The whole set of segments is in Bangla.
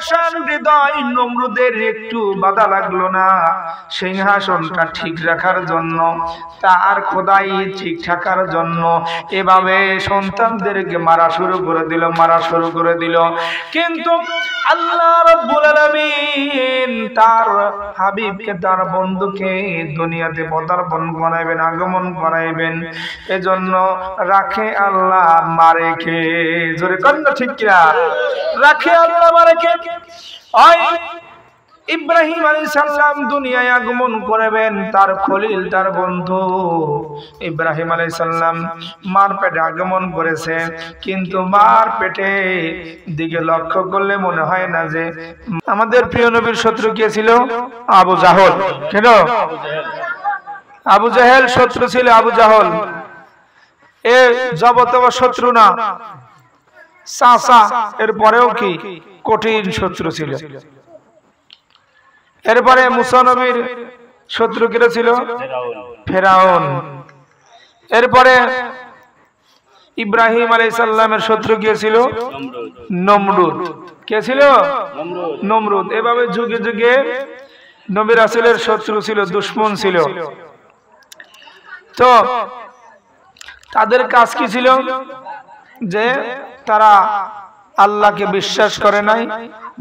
পাষাণ হৃদয় নমরুদের একটু বাধা লাগলো না সিংহাসনটা ঠিক রাখার জন্য, তার খোদাই ঠিক থাকার জন্য এভাবে সন্তানদেরকে মারা শুরু করে দিল। কিন্তু আল্লাহ রাব্বুল আলামিন তার হাবিবকে, তার বন্ধুকে দুনিয়াতে পদার্পণ করাইবেন, আগমন করাইবেন। এজন্য রাখে আল্লাহ মারে কে? জোরে কোন না ঠিক কিনা? রাখে আল্লাহ মারে কে? ওই ইব্রাহিম আলাইহিস সালাম দুনিয়ায় আগমন করবেন, তার খলিল, তার বন্ধু ইব্রাহিম আলাইহিস সালাম মার পেটে আগমন করেছে। কিন্তু মার পেটে দিকে লক্ষ্য করলে মনে হয় না যে আমাদের প্রিয় নবীর শত্রু কে ছিল? আবু জাহল। কেন? আবু জাহেল শত্রু ছিল। আবু জাহল এ জবতব শত্রু না, চাচা, এর পরেও কি কঠিন শত্রু ছিল। এরপরে মুসা নবীর শত্রু কে ছিল? ফেরাউন। এরপরে ইব্রাহিম আলাইহিস সালামের শত্রু কে ছিল? নমরুদ। কে ছিল? নমরুদ। এভাবে যুগে যুগে নবী রাসূলের শত্রু ছিল, দুশমন ছিল। তো তাদের কাজ কি ছিল? যে তারা আল্লাহকে বিশ্বাস করে নাই।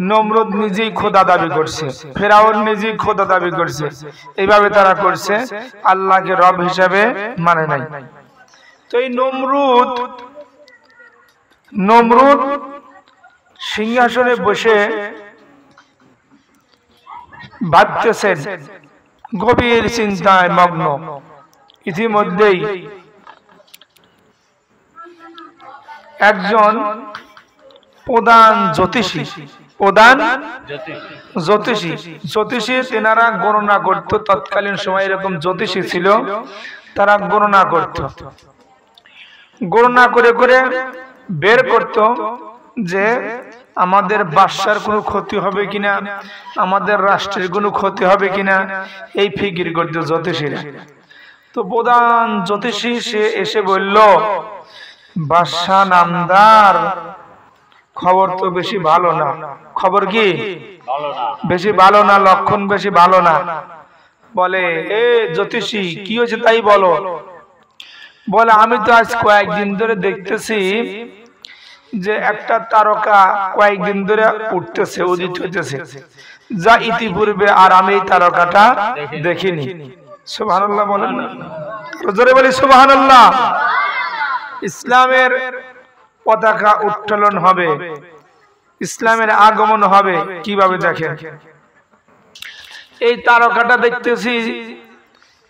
নমরুদ নিজেই খোদা দাবি করছে, ফেরাউন নিজেই খোদা দাবি করছে। এইভাবে তারা করছে, আল্লাহকে রব হিসাবে মানে নাই। তো এই নমরুদ সিংহাসনে বসে ভাবতেছেন, গভীর চিন্তায় মগ্ন। ইতিমধ্যেই একজন প্রধান জ্যোতিষী তেনারা গণনা করত। তৎকালীন সময় এরকম জ্যোতিষী ছিল, তারা গণনা করত। গণনা করে করে বের করত যে আমাদের বাদশার কোনো ক্ষতি হবে কিনা, আমাদের রাষ্ট্রের কোনো ক্ষতি হবে কিনা, এই ফিকির করত জ্যোতিষীরা। তো প্রধান জ্যোতিষী সে এসে বলল, বাদশা নামদার খবর তো বেশি ভালো না। খবর কি? বেশি ভালো না, লক্ষণ বেশি ভালো না। বলে, এ জ্যোতিষী কি হয়েছে তাই বলো। বলে, আমি তো আজ কয়েকদিন ধরে দেখতেছি যে একটা তারকা কয়েকদিন ধরে উঠতেছে, উদিত হইতেছে, যা ইতিপূর্বে আর আমি এই তারকাটা দেখিনি। সুবহানাল্লাহ বলেন না? জোরে বলি সুবহানাল্লাহ। ইসলামের পতাকা উত্তোলন হবে, ইসলামের আগমন হবে কিভাবে দেখেন। এই তারকাটা দেখতেছি,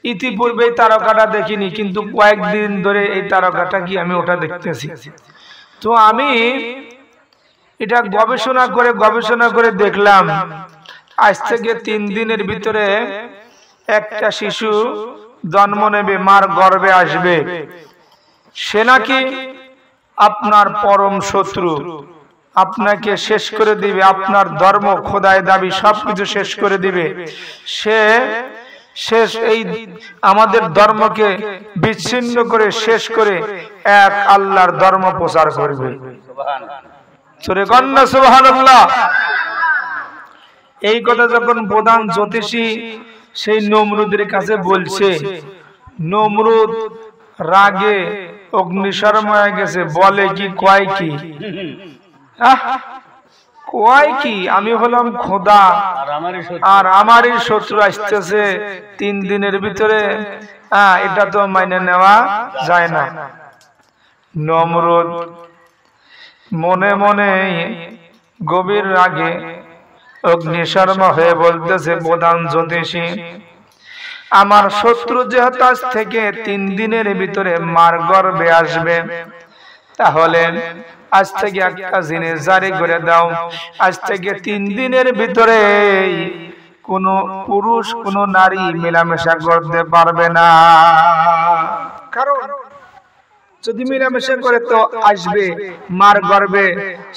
ইতিপূর্বে তারকাটা দেখিনি, কিন্তু কয়েকদিন ধরে এই তারকাটা কি আমি ওটা দেখতেছি। তো আমি এটা গবেষণা করে দেখলাম, আজ থেকে 3 দিনের ভিতরে একটা শিশু জন্ম নেবে, মার গর্ভে আসবে। সে নাকি আপনার পরম শত্রু, আপনাকে শেষ করে দিবে, আপনার ধর্ম, খোদায় দাবি সবকিছু শেষ করে দিবে। সে এই আমাদের ধর্মকে বিচ্ছিন্ন করে শেষ করে এক আল্লাহর ধর্ম প্রচার করবে। সূরা কন্যা সুবহানাল্লাহ। এই কথা যখন প্রধান জ্যোতিষী সেই নমরুদের কাছে বলছে, নমরুদ রাগে অগ্নিশর্মা হয়ে গেছে। বলে কি, কয় কি, কয় কি, আমি হলাম খোদা আর আমারই শত্রু আসতেছে 3 দিনের ভিতরে, এটা তো মাইনে নেওয়া যায় না। নমরুদ মনে মনে গভীর রাগে অগ্নিশর্মা হয়ে বলতেছে, প্রধান জ্যোতিষী, আমার শত্রু যেহেতু আজ থেকে 3 দিনের ভিতরে মার গর্ভে আসবে, তাহলে আজ থেকে একটা জিনিস জারি করে দাও, আজ থেকে 3 দিনের ভিতরে কোন পুরুষ কোন নারী মেলামেশা করতে পারবে না। কারণ যদি মেলামেশা করে তো আসবে মার গর্ভে,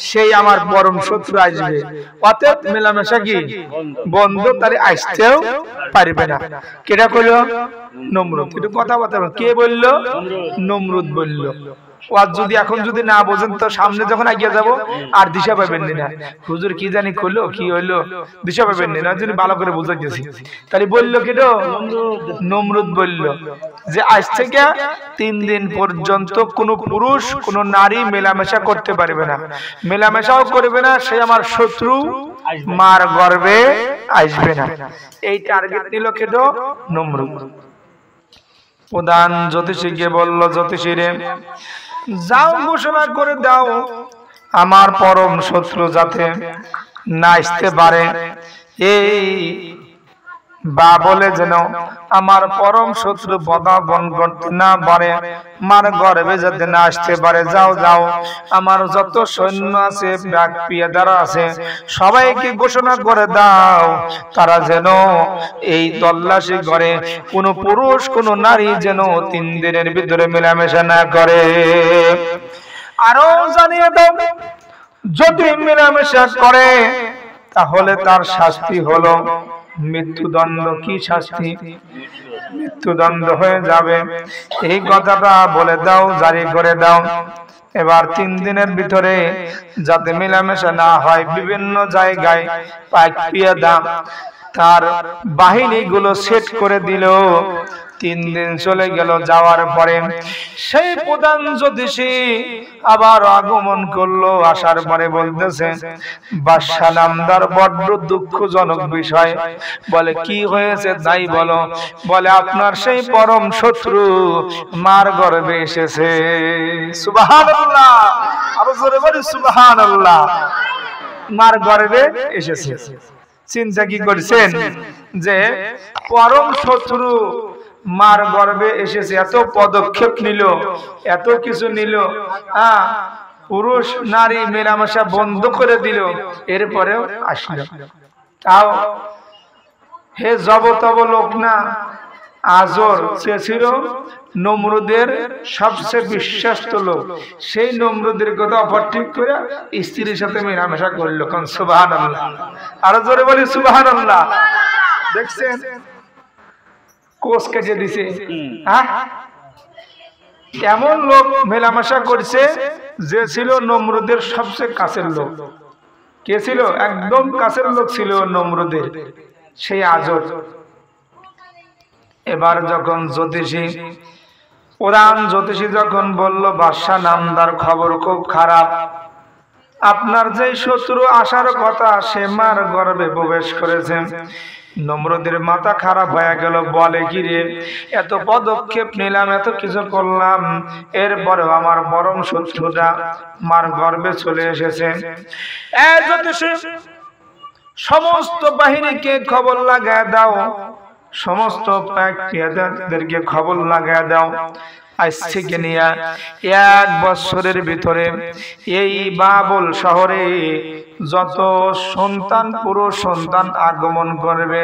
সেই আমার পরম শত্রু আসবে, অতএব মেলামেশা কি বন্ধ, তারে আসতেও পারবে না। কেটা কইল? নমরুদ। একটু কথা বলতে, কে বলল? নমরুদ বলল। ওয়াজ যদি এখন যদি না বোঝেন তো সামনে যখন এগিয়ে যাব আর দিশা পাবেন না, হুজুর কি জানি কইলো কি হইলো দিশা পাবেন না, যদি ভালো করে বুঝাইতেছি। তাহলে বললো কেন? নমরুদ বলল যে আজ থেকে 3 দিন পর্যন্ত কোনো পুরুষ কোনো নারী মেলামেশা করতে পারবে না, মেলামেশাও করবে না, সে আমার শত্রু, মার গর্ভে আসবে না। এই টার্গেট নিল কেন? নমরুদ। প্রধান জ্যোতিষীকে বলল, জ্যোতিষী রে যাও ঘোষণা করে দাও আমার পরম শত্রু যাতে না আসতে পারে, এই বা বলে যেন আমার পরম শত্রু বদাবন করতে না পারে, মার গর্ভে যাতে না আসতে পারে। যাও যাও আমার যত সৈন্য আছে ব্যাগ পিয়াদারা আছে সবাইকে ঘোষণা করে দাও তারা যেন এই তল্লাশি করে কোনো পুরুষ কোনো নারী যেন 3 দিনের ভিতরে মেলামেশা না করে। আরো জানিয়ে দাও যদি মেলামেশা করে তাহলে তার শাস্তি হলো মৃত্যুদণ্ড। কি শাস্তি? মৃত্যুদণ্ড হয়ে যাবে। এই কথাটা বলে দাও, জারি করে দাও। এবার 3 দিনের ভিতরে যাতে মেলামেশা না হয় বিভিন্ন জায়গায় পাইক পিয়াদা তার বাহিনীগুলো সেট করে দিল। 3 দিন চলে গেল, যাওয়ার পরে সেই প্রধান জ্যোতিষী আবার আগমন করলো। আসার পরে বলতেছে বাদশা নামদার বড্ড দুঃখজনক বিষয়। বলে কি হয়েছে তাই বলো। বলে আপনার সেই পরম শত্রু মার গর্ভে এসেছে। সুবহানাল্লাহ, আরো জোরে বলি সুবহানাল্লাহ। মার গর্ভে এসেছে। চিন্তা কি করছেন যে পরম শত্রু মার গর্ভে এসেছে, এত পদক্ষেপ নিল, এত কিছু নিল, পুরুষ নারী মেলামেশা বন্ধ করে দিল, এরপরেও আসলো। তাও হে জবতব লোক না, আজর সে ছিল নমরুদের সবচেয়ে বিশ্বাস্ত লোক। সেই নমরুদের কথা অপরঠিক করে স্ত্রীর সাথে মেলামেশা করলো। কারণ সুবহানাল্লাহ, আরো জোরে বলি সুবহানাল্লাহ। দেখছেন কোষ কেটে দিছে। এমন লোক মেলামেশা করছে যে ছিল নমরুদের সবচেয়ে কাছের লোক। কে ছিল? একদম কাছের লোক ছিল নমরুদের, সেই আজর। এবার যখন জ্যোতিষী প্রধান জ্যোতিষী যখন বলল বাদশা নামদার খবর খুব খারাপ, আপনার যে শত্রু আসার কথা সে মার গর্ভে প্রবেশ করেছে। নমরুদের মাথা খারাপ হয়ে গেল। বলে কি রে, এত পদক্ষেপ নিলাম, এত কিছু করলাম, এরপরেও আমার পরম শত্রুটা মার গর্ভে চলে এসেছে। জ্যোতিষী সমস্ত বাহিনীকে খবর লাগায় দাও, সমস্ত পেয়াদাদেরকে খবর লাগায় দাও। আজ থেকে নিয়ে 1 বছরের ভিতরে এই বাবুল শহরে যত সন্তান পুরুষ সন্তান আগমন করবে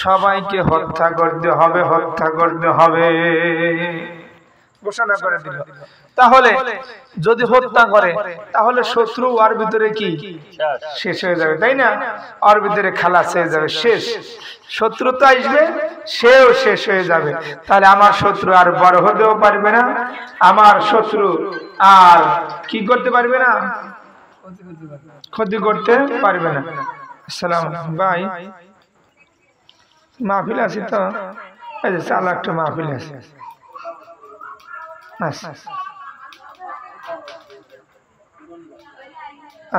সবাইকে হত্যা করতে হবে, হত্যা করতে হবে ঘোষণা করে দিল। তাহলে যদি হত্যা করে তাহলে শত্রু আর ভিতরে কি শেষ হয়ে যাবে, তাই না? আর ভিতরে খালাস হয়ে যাবে, শেষ। শত্রু তো আসবে, সেও শেষ হয়ে যাবে। তাহলে আমার শত্রু আর বড় হতেও পারবে না, আমার শত্রু আর কি করতে পারবে না, ক্ষতি করতে পারবে না। আসসালাম ভাই, মাহফিল আছে তো, এই যে চাল একটা মাহফিল আছে। আচ্ছা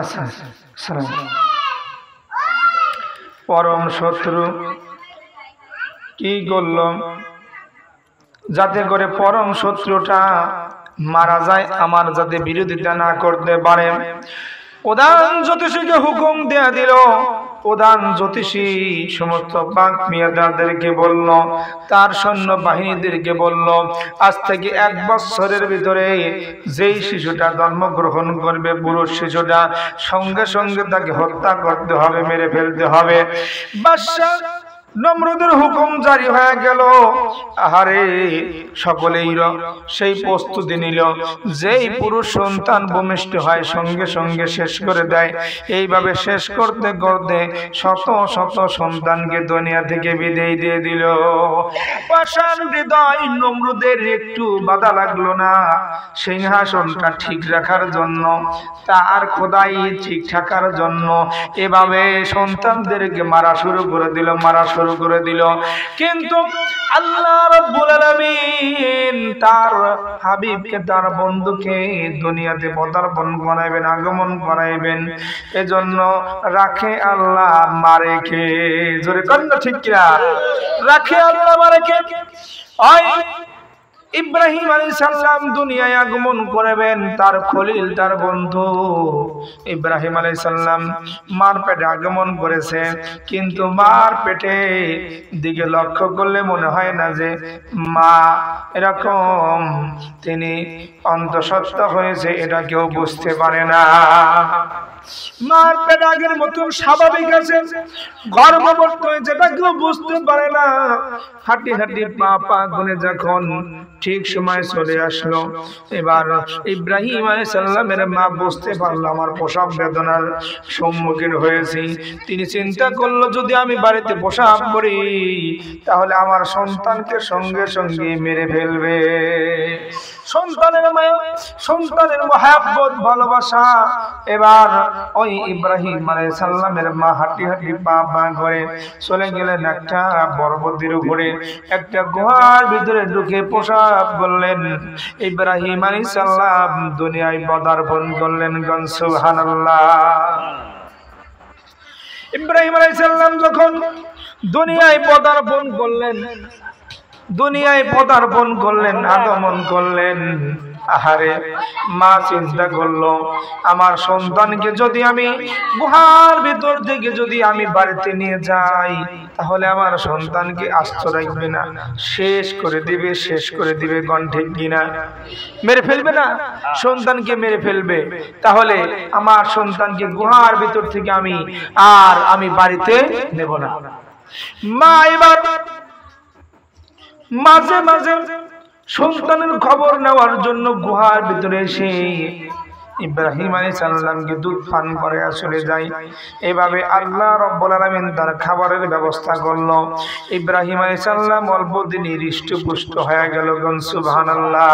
আচ্ছা, সালাম। পরম শত্রু কি করল যাতে করে পরম শত্রুটা মারা যায়, আমার যাতে বিরোধিতা না করতে পারে। প্রধান জ্যোতিষীকে হুকুম দেয়া দিল। প্রধান জ্যোতিষী সমস্ত বাক মিয়াদারদেরকে বলল, তার সৈন্য বাহিনীদেরকে বলল, আজ থেকে 1 বছরের ভিতরে যেই শিশুটা জন্মগ্রহণ করবে, পুরুষ শিশুটা, সঙ্গে সঙ্গে তাকে হত্যা করতে হবে, মেরে ফেলতে হবে। বাদশা নমরুদের হুকুম জারি হয়ে গেল। আহারে সকলেই সেই প্রস্তুতি নিল, যেই পুরুষ সন্তান ভূমিষ্ঠ হয় সঙ্গে সঙ্গে শেষ করে দেয়। এইভাবে শেষ করতে করতে শত শত সন্তানকে দুনিয়া থেকে বিদায় দিয়ে দিল। পাষাণ হৃদয় নমরুদের একটু বাধা লাগলো না সিংহাসনটা ঠিক রাখার জন্য, তার খোদাই ঠিক থাকার জন্য এভাবে সন্তানদেরকে মারা শুরু করে দিল। কিন্তু আল্লাহ রাব্বুল আলামিন তার হাবিবকে, তার বন্ধুকে দুনিয়াতে পদার্পণ করাইবেন, আগমন করাইবেন। এজন্য রাখে আল্লাহ মারে কে, জোরে কর না ঠিক কিনা? রাখে আল্লাহ মারে কে? ওই ইব্রাহিম আলাইহিস সালাম দুনিয়ায় আগমন করবেন, তার খলিল, তার বন্ধু ইব্রাহিম আলাইহিস সালাম মার পেটে আগমন করেছে। কিন্তু মার পেটে দিকে লক্ষ্য করলে মনে হয় না যে মা এরকম তিনি অন্তঃসত্ত্বা হয়েছে, এটা কেউ বুঝতে পারে না। মার পেট আগের মতো স্বাভাবিক আছে, গর্ভবতী হয়েছে, এটা কেউ বুঝতে পারে না। হাঁটি হাঁটি পা পা গুনে যখন ঠিক সময় চলে আসলো, এবার ইব্রাহিম আলাইহিস সালামের মা বুঝতে পারলো আমার প্রসব বেদনার সম্মুখীন হয়েছি। তিনি চিন্তা করলো যদি আমি বাড়িতে প্রসব করি তাহলে আমার সন্তানকে সঙ্গে সঙ্গে মেরে ফেলবে। সন্তানের মায়া, সন্তানের মহাব্বত, ভালোবাসা। এবার ওই ইব্রাহিম আলাইহিস সালামের মা হাঁটি হাঁটি পা পা করে চলে গেলেন একটা পর্বতের উপরে, একটা গুহার ভিতরে ঢুকে প্রসাব করলেন। ইব্রাহিম আলাইহিস সালাম দুনিয়ায় পদার্পণ করলেন। গণ সুবহানাল্লাহ। ইব্রাহিম আলাইহিস সালাম যখন দুনিয়ায় পদার্পণ করলেন, আগমন করলেন, আহারে মা চিন্তা করলো আমার সন্তানকে যদি আমি গুহার ভিতর থেকে যদি আমি বাড়িতে নিয়ে যাই তাহলে আমার সন্তানকে আস্ত রাখবে না, শেষ করে দিবে। গণ ঠিক কিনা? মেরে ফেলবে না? সন্তানকে মেরে ফেলবে। তাহলে আমার সন্তানকে গুহার ভিতর থেকে আমি বাড়িতে নেব না। মা এবার মাঝে মাঝে সন্তানের খবর নেওয়ার জন্য গুহার ভিতরে এসে ইব্রাহিম আলাইহিস সালামকে দুধ পান করে চলে যায়। এভাবে আল্লাহ রাব্বুল আলামিন তার খাবারের ব্যবস্থা করলো। ইব্রাহিম আলাইহিস সালাম অল্প দিনই হৃষ্টপুষ্ট হয়ে গেল। সুবহানাল্লাহ।